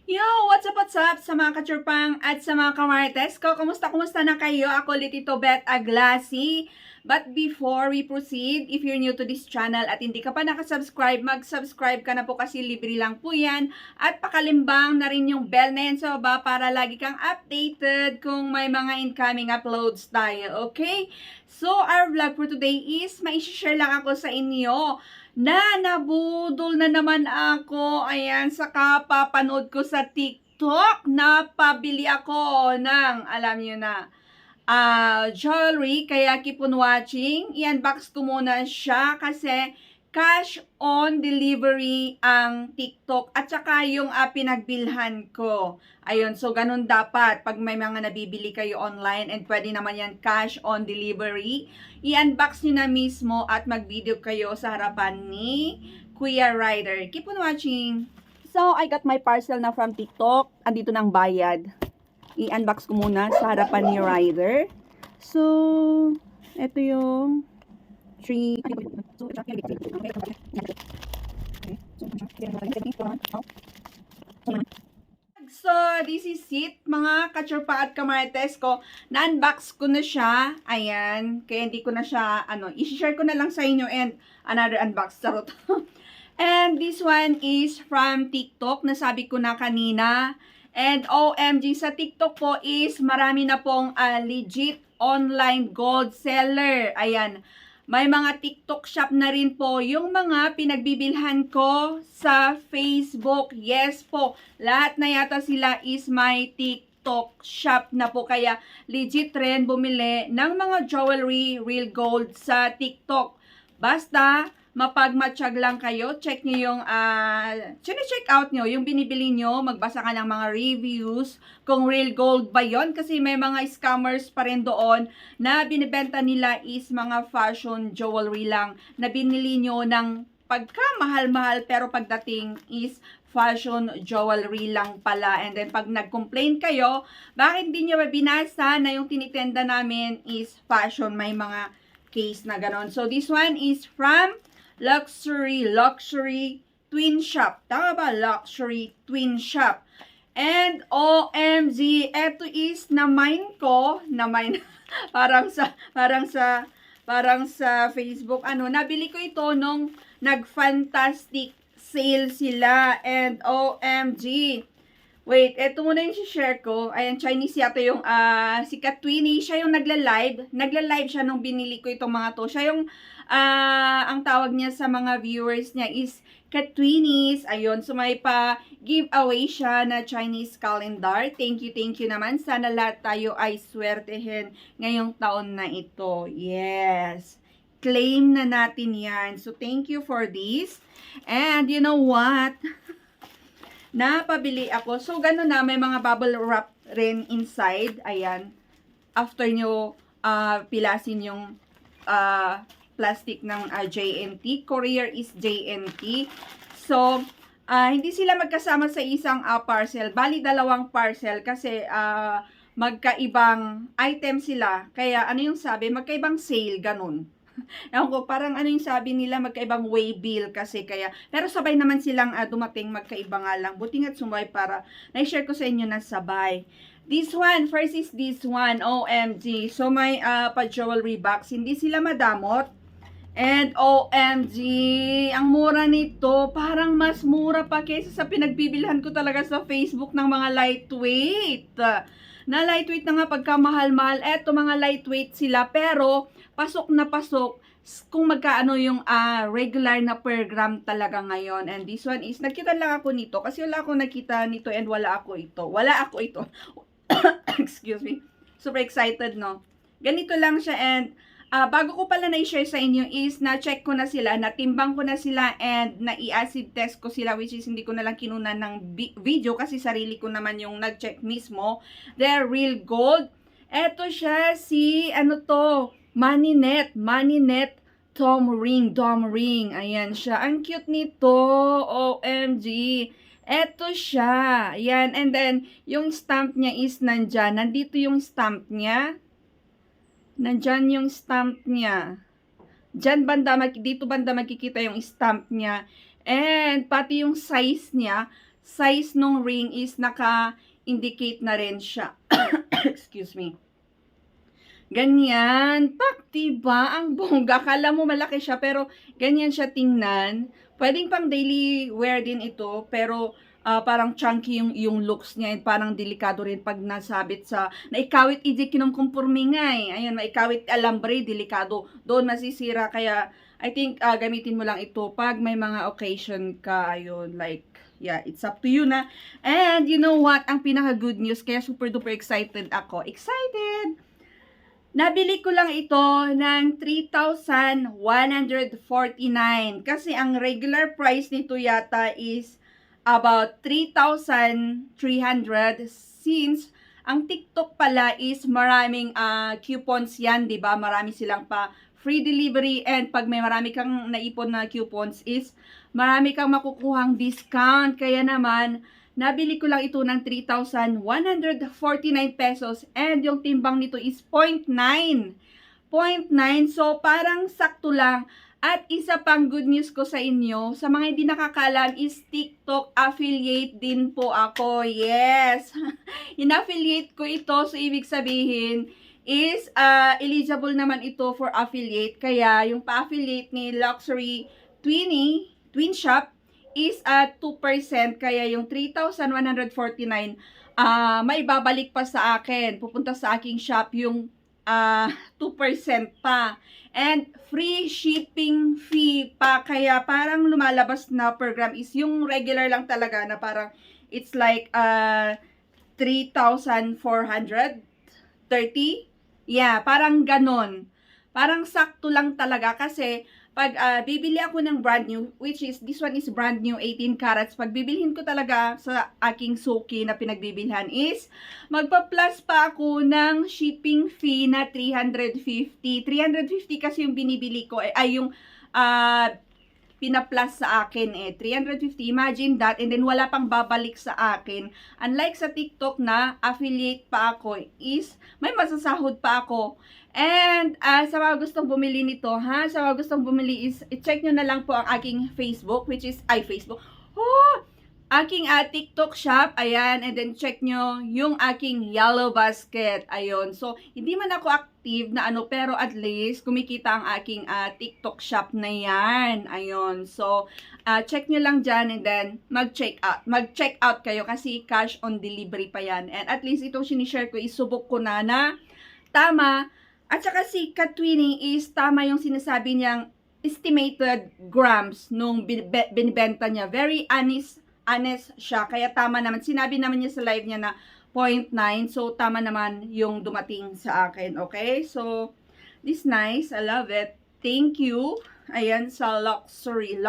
Yo! What's up sa mga kachurpang at sa mga kamarites ko? Kumusta na kayo? Ako ulit ito, Beth Aglasi. But before we proceed, if you're new to this channel at hindi ka pa nakasubscribe, mag-subscribe ka na po kasi libre lang po yan. At pakalimbang na rin yung bell na yan sa baba para lagi kang updated kung may mga incoming uploads tayo, okay? So, our vlog for today is mai-share lang ako sa inyo na nabudol na naman ako, ayan, sa kapapanood ko sa TikTok, napabili ako ng, alam niyo na, jewelry, kaya keep on watching. I-unbox ko muna siya kasi cash on delivery ang TikTok at saka yung pinagbilhan ko. Ayun, so ganun dapat pag may mga nabibili kayo online and pwede naman yan cash on delivery. I-unbox nyo na mismo at mag-video kayo sa harapan ni Kuya Ryder. Keep on watching. So, I got my parcel na from TikTok. Andito ng bayad. I-unbox ko muna sa harapan ni Ryder. So, ito yung 3. So, this is it, mga kachurpa at kamarites ko. Na-unbox ko na siya. Ayan. Kaya hindi ko na siya, i-share ko na lang sa inyo and another unbox. Charot. And this one is from TikTok. Nasabi ko na kanina. And OMG, sa TikTok po is marami na pong legit online gold seller. Ayan. May mga TikTok shop na rin po yung mga pinagbibilhan ko sa Facebook. Yes po, lahat na yata sila is may TikTok shop na po. Kaya legit rin bumili ng mga jewelry, real gold sa TikTok. Basta mapagmatsyag lang kayo, check nyo yung, check out nyo yung binibili nyo, magbasa ka ng mga reviews, kung real gold ba yon kasi may mga scammers pa rin doon na binibenta nila is mga fashion jewelry lang, na binili nyo ng pagkamahal-mahal pero pagdating is fashion jewelry lang pala. And then pag nag-complain kayo, bakit hindi nyo binasa na yung tinitenda namin is fashion, may mga case na ganon. So this one is from Luxury Twin Shop. Tama ba? Luxury Twin Shop. And OMG, eto is na-mine ko, na-mine parang sa Facebook. Nabili ko ito nung nag-fantastic sale sila. And OMG, wait, eto muna yung share ko. Ayan, Chinese yata yung si Katwini. Siya yung nagla-live. Nagla-live siya nung binili ko itong mga to. Siya yung, ang tawag niya sa mga viewers niya is Katwinis. Ayun, so may pa giveaway siya na Chinese calendar. Thank you naman. Sana lahat tayo ay swertehin ngayong taon na ito. Yes. Claim na natin yan. So, thank you for this. And you know what? Napabili ako. So, gano'n na. May mga bubble wrap rin inside. Ayan. After nyo pilasin yung plastic ng JNT. Courier is JNT. So, hindi sila magkasama sa isang parcel. Bali, dalawang parcel kasi magkaibang item sila. Kaya, ano yung sabi? Magkaibang sale, ganun. Ewan ko, parang ano yung sabi nila, magkaibang way bill kasi kaya, pero sabay naman silang dumating, magkaiba nga lang. Buti nga't sumay para na-share ko sa inyo na sabay. This one, first is this one, OMG. So may pa-jewelry box, hindi sila madamot. And OMG, ang mura nito, parang mas mura pa kaysa sa pinagbibilhan ko talaga sa Facebook ng mga lightweight. Na lightweight na nga pagkamahal-mahal. Eto mga lightweight sila pero pasok na pasok kung magkaano yung regular na per gram talaga ngayon. And this one is, nakita lang ako nito kasi wala ako nakita nito and wala ako ito. Excuse me. Super excited, no? Ganito lang siya and bago ko pala na-share sa inyo is na-check ko na sila, natimbang ko na sila and na-i-acid test ko sila, which is hindi ko na lang kinunan ng video kasi sarili ko naman yung nag-check mismo. They're real gold. Eto siya si Moneynet Dome Ring. Ayan siya. Ang cute nito. OMG. Eto siya. Ayan. And then, yung stamp niya is nandyan. Nandito yung stamp niya. Nandyan yung stamp niya. Dito banda makikita yung stamp niya. And pati yung size niya. size nung ring is naka-indicate na rin siya. Excuse me. Ganyan. Tak, diba? Ang bongga. Kala mo malaki siya, pero ganyan siya tingnan. Pwedeng pang daily wear din ito, pero parang chunky yung looks niya. Parang delikado rin pag nasabit sa, naikawit iji kinumkumpurmi nga eh. Ayun, naikawit alambre, delikado. Doon masisira. Kaya, I think, gamitin mo lang ito pag may mga occasion ka. Ayun, like, yeah, it's up to you na. And, you know what? Ang pinaka good news, kaya super duper excited ako. Excited! Nabili ko lang ito ng 3,149 kasi ang regular price nito yata is about 3,300 since ang TikTok pala is maraming coupons yan, 'di ba? Marami silang pa free delivery and pag may marami kang naipon na coupons is marami kang makukuhang discount. Kaya naman nabili ko lang ito ng 3,149 pesos and yung timbang nito is 0.9. 0.9. So, parang sakto lang. At isa pang good news ko sa inyo, sa mga hindi nakakalam is TikTok affiliate din po ako. Yes! In-affiliate ko ito. So, ibig sabihin is eligible naman ito for affiliate. Kaya, yung pa-affiliate ni Luxury Twin Shop is at 2%, kaya yung 3,149 may babalik pa sa akin. Pupunta sa aking shop yung 2% pa. And free shipping fee pa. Kaya parang lumalabas na program is yung regular lang talaga na parang it's like 3,430. Yeah, parang ganon. Parang sakto lang talaga kasi pag bibili ako ng brand new, which is, this one is brand new, 18 carats, pag bibilhin ko talaga sa aking suki na pinagbibilhan is, magpa-plus pa ako ng shipping fee na 350. 350 kasi yung binibili ko, ay yung pina-plus sa akin 350, imagine that, and then wala pang babalik sa akin. Unlike sa TikTok na affiliate pa ako, is may masasahod pa ako. And sa mga gustong bumili nito, sa mga gustong bumili is, i-check nyo na lang po ang aking Facebook, which is, aking TikTok shop, ayan, and then check nyo yung aking yellow basket, ayun. So, hindi man ako active na pero at least kumikita ang aking TikTok shop na yan, ayun. So, check nyo lang dyan and then mag-check out kayo kasi cash on delivery pa yan. And at least itong sinishare ko, isubok ko na tama. At saka si Katwini is tama yung sinasabi niyang estimated grams nung binibenta niya. Very honest siya. Kaya tama naman. Sinabi naman niya sa live niya na 0.9. So, tama naman yung dumating sa akin. Okay? So, this nice. I love it. Thank you. Ayan, sa Luxury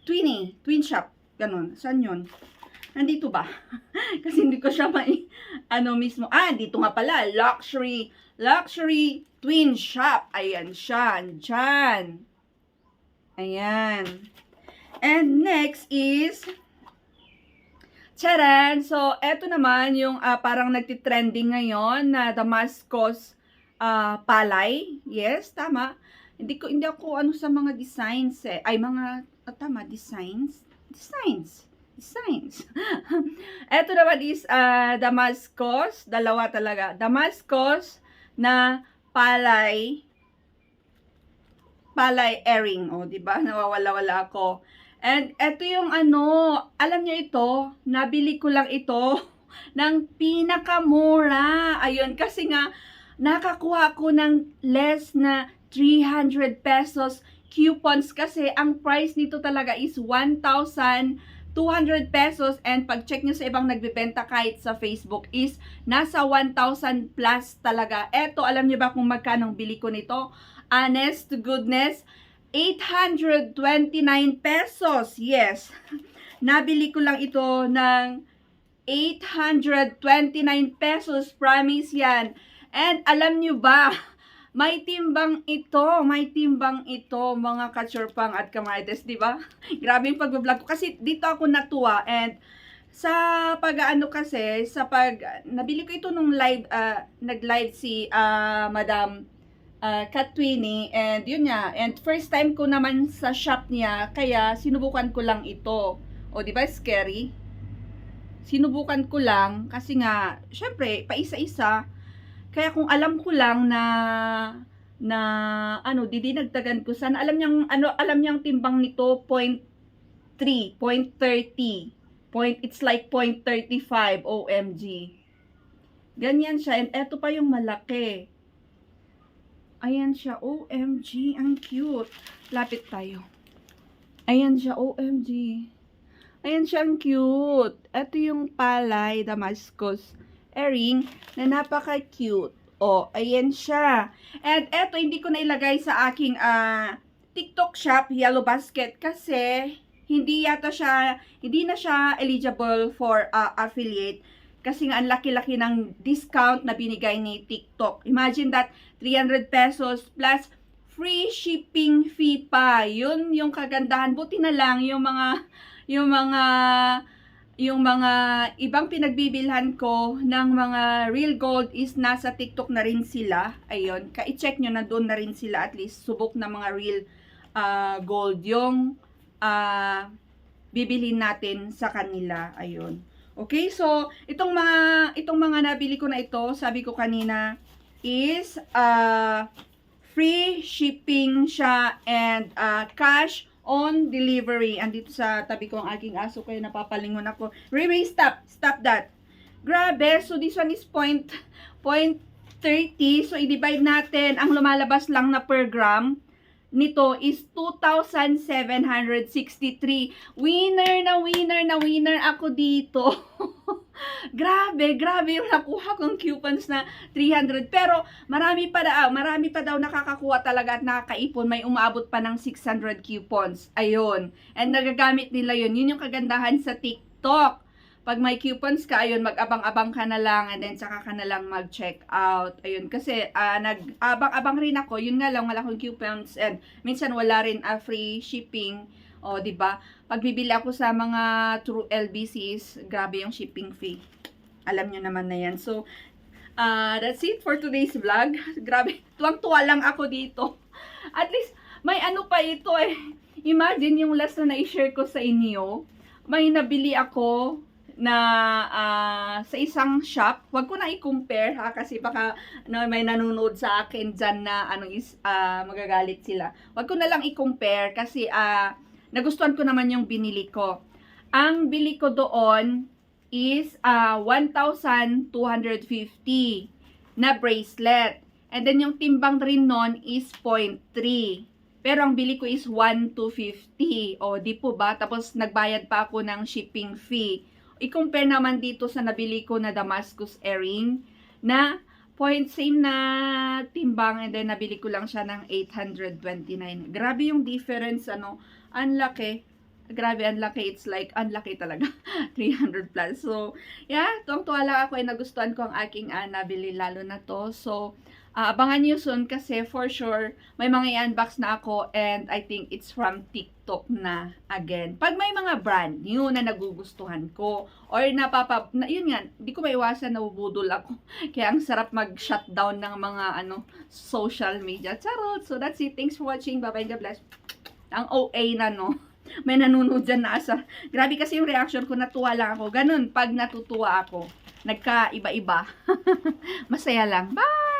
Twin Shop. Ganun. Saan yun? Nandito ba? Kasi hindi ko siya mismo. Dito nga pala. Luxury Twin Shop. Ayan siya. Andyan. Ayan. And next is, charan! So, eto naman yung parang nagtitrending ngayon na Damascus palay. Yes, tama. Hindi ako sa mga designs designs. Eto naman is Damascus, dalawa talaga. Damascus na palay earring, diba? Nawawala-wala ako. And eto yung alam niyo ito, nabili ko lang ito ng pinakamura. Ayun, kasi nga nakakuha ko ng less na 300 pesos coupons kasi ang price nito talaga is 1,200 pesos, and pag check nyo sa ibang nagbebenta kahit sa Facebook is nasa 1,000 plus talaga. Eto, alam nyo ba kung magkano bili ko nito? Honest to goodness, 829 pesos. Yes. Nabili ko lang ito ng 829 pesos. Promise yan. And alam nyo ba, may timbang ito, mga kachorpang at kamarites, di ba? Grabe yung pag-vlog ko. Kasi dito ako natuwa, and sa nabili ko ito nung live, nag-live si Madam Katwini, and yun nga, and first time ko naman sa shop niya, kaya sinubukan ko lang ito. O, di ba, scary? Sinubukan ko lang kasi nga, syempre, paisa-isa. Kaya kung alam ko lang na ano, didinagdagan ko sana alam niyang timbang nito 0.3, 0.30. It's like 0.35 OMG. Ganyan siya, and eto pa yung malaki. Ayan siya, OMG, ang cute. Lapit tayo. Ayan siya, OMG. Ayan siya, ang cute. Ito yung palay Damascus earring na napaka-cute. Oh, ayan siya. And eto, hindi ko na ilagay sa aking TikTok shop, Yellow Basket, kasi hindi na siya eligible for affiliate. Kasi nga, ang laki-laki ng discount na binigay ni TikTok. Imagine that, 300 pesos plus free shipping fee pa. Yun yung kagandahan. Buti na lang yung mga ibang pinagbibilhan ko ng mga real gold is nasa TikTok na rin sila. Ayun, i-check nyo na doon na rin sila, at least subok na mga real gold yung bibilhin natin sa kanila. Ayun. Okay, so itong mga nabili ko na ito, sabi ko kanina is free shipping siya and cash on delivery. Andito sa tabi ko ang aking aso, kaya napapalingon ako. Ray, stop that. Grabe, so this one is 0.30. So i-divide natin, ang lumalabas lang na per gram nito is 2,763. Winner ako dito. Grabe yung nakuha kong coupons na 300. Pero marami pa daw nakakakuha talaga at nakakaipon. May umaabot pa ng 600 coupons. Ayun. And nagagamit nila yun. Yun yung kagandahan sa TikTok. Pag may coupons ka, ayun, mag-abang-abang ka na lang and then saka ka na lang mag-check out. Ayun, kasi nag-abang-abang rin ako. Yun nga lang, wala akong coupons and minsan wala rin free shipping. O, diba? Pag bibili ako sa mga true LBCs, grabe yung shipping fee. Alam nyo naman na yan. So, that's it for today's vlog. Grabe, tuwang-tuwa lang ako dito. At least, may ano pa ito eh. Imagine yung last na na-share ko sa inyo. May nabili ako na sa isang shop. Wag ko na i-compare ha, kasi baka may nanonood sa akin dyan na magagalit sila. Wag ko na lang i-compare kasi nagustuhan ko naman yung binili ko. Ang bili ko doon is 1,250 na bracelet. And then yung timbang rin nun is 0.3. Pero ang bili ko is 1,250. O, di po ba? Tapos nagbayad pa ako ng shipping fee. I-compare naman dito sa nabili ko na Damascus earring na same na timbang, and then nabili ko lang siya ng 829. Grabe yung difference, ang laki. Grabe, ang laki. It's like, ang laki talaga. 300 plus. So, yeah, tuwang-tuwa lang ako ay nagustuhan ko ang aking nabili lalo na to. So, abangan nyo soon kasi for sure may mga i-unbox na ako and I think it's from TikTok na again. Pag may mga brand new na nagugustuhan ko or yun nga, hindi ko maiwasan, nabubudol ako. Kaya ang sarap mag-shutdown ng mga social media. Charot! So that's it. Thanks for watching. Bye-bye. God bless. Ang OA na, no? May nanonood dyan na asa. Grabe kasi yung reaction ko, natuwa lang ako. Ganun, pag natutuwa ako, nagka-iba-iba. Masaya lang. Bye!